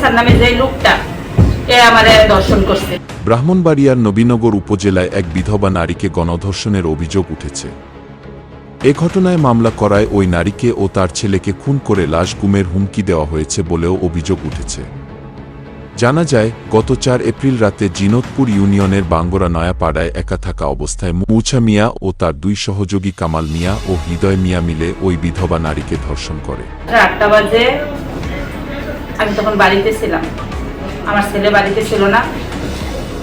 মুসার নামে যে লোকটা আমারে দর্শন করছে। ব্রাহ্মণবাড়িয়ার নবীনগর উপজেলায় এক বিধবা নারীকে গণধর্ষণের অভিযোগ উঠেছে। এ ঘটনায় মামলা করায় ওই নারীকে ও তার ছেলেকে খুন করে লাশ গুমের হুমকি দেওয়া হয়েছে বলেও অভিযোগ উঠেছে। জানা যায়, গত 4 এপ্রিল রাতে জিনতপুর ইউনিয়নের বাঙ্গরা নয়াপাড়ায় একা থাকা অবস্থায় মুছা মিয়া ও তার 2 সহযোগী কামাল মিয়া ও হৃদয় মিয়া মিলে ওই বিধবা নারীকে ধর্ষণ করে। 8টা বাজে আমি তখন বাড়িতে ছিলাম, আমার ছেলে বাড়িতে ছিল না,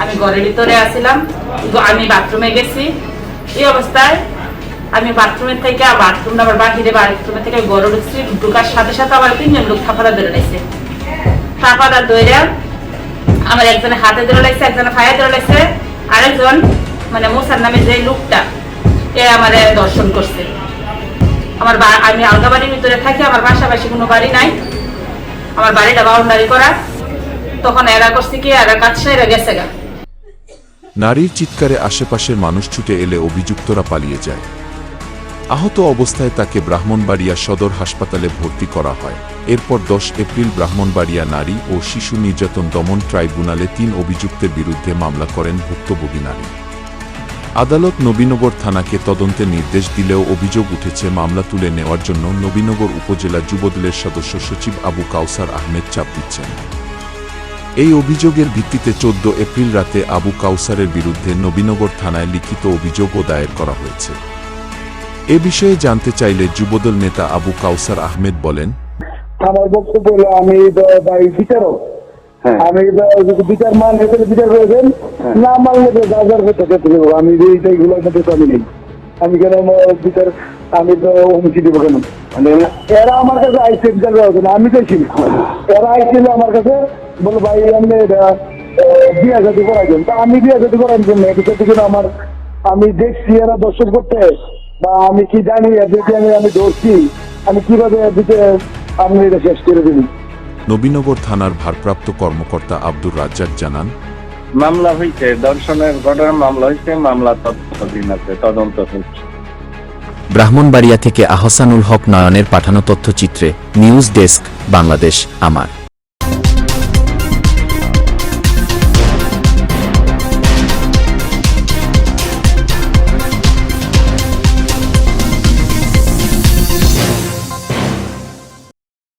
আমি ঘরের ভিতরে আসছিলাম, আমি বাথরুমে গেছি। এই অবস্থায় আমি বাথরুমের থেকে আবার বাহিরে বাথরুমে থেকে ঘরে ঢুকছি, ঢুকার সাথে সাথে আমার 3 জন লোক থাপাড়া ধরে নিয়েছে। থাপাড়া ধরে আমার একজনের হাতে ধরে লাগছে, একজনের পায়ে ধরে লাগছে, আরেকজন মানে মুসার নামে যে লোকটা আমারে দর্শন করছে। আমি আলগা বাড়ির ভিতরে থাকি, আমার পাশাপাশি কোনো বাড়ি নাই, আমার বাড়িটা বাউন্ডারি করা। তখন এরা করছে কি, এরা কাছে এরা গেছে গা। নারীর চিৎকারে আশেপাশের মানুষ ছুটে এলে অভিযুক্তরা পালিয়ে যায়। আহত অবস্থায় তাকে ব্রাহ্মণবাড়িয়া সদর হাসপাতালে ভর্তি করা হয়। এরপর 10 এপ্রিল ব্রাহ্মণবাড়িয়া নারী ও শিশু নির্যাতন দমন ট্রাইব্যুনালে 3 অভিযুক্তের বিরুদ্ধে মামলা করেন ভুক্তভোগী নারী। আদালত নবীনগর থানাকে তদন্তের নির্দেশ দিলেও অভিযোগ উঠেছে মামলা তুলে নেওয়ার জন্য নবীনগর উপজেলা যুবদলের সদস্য সচিব আবু কাউসার আহমেদ চাপ দিচ্ছেন। এই অভিযোগের ভিত্তিতে 14 এপ্রিল রাতে আবু কাউসারের বিরুদ্ধে নবীনগর থানায় লিখিত অভিযোগও দায়ের করা হয়েছে। এ বিষয়ে জানতে চাইলে যুবদল নেতা আবু কাউসার আহমেদ বলেন, আমার বক্তব্য হলো আমি বিচারক, আমি বিচার মান বিচার করেছেন না মানলে আমি এইগুলোর মধ্যে আমি নেই, আমি কেন বিচার আমি তো হুমকি দিব কেন? এরা আমার কাছে আইসে বিচার করার জন্য, আমি চাইছি এরা আইছিল আমার কাছে, বলো ভাই আপনি বিয়া জাতি করাইছেন, তা আমি বিয়া জাতি করার জন্য আমার আমি দেখছি এরা দর্শন করতে, বা আমি কি জানি আমি ধরছি, আমি কিভাবে আপনি এটা শেষ করে দিন। নবীনগর থানার ভারপ্রাপ্ত কর্মকর্তা আব্দুর রাজ্জাক জানান, মামলা হয়েছে, দর্শনের ঘটনার মামলা হয়েছে, মামলা তদন্তাধীন আছে, তদন্ত হচ্ছে। ব্রাহ্মণবাড়িয়া থেকে আহসানুল হক নয়নের পাঠানো তথ্যচিত্রে নিউজ ডেস্ক, বাংলাদেশ আমার।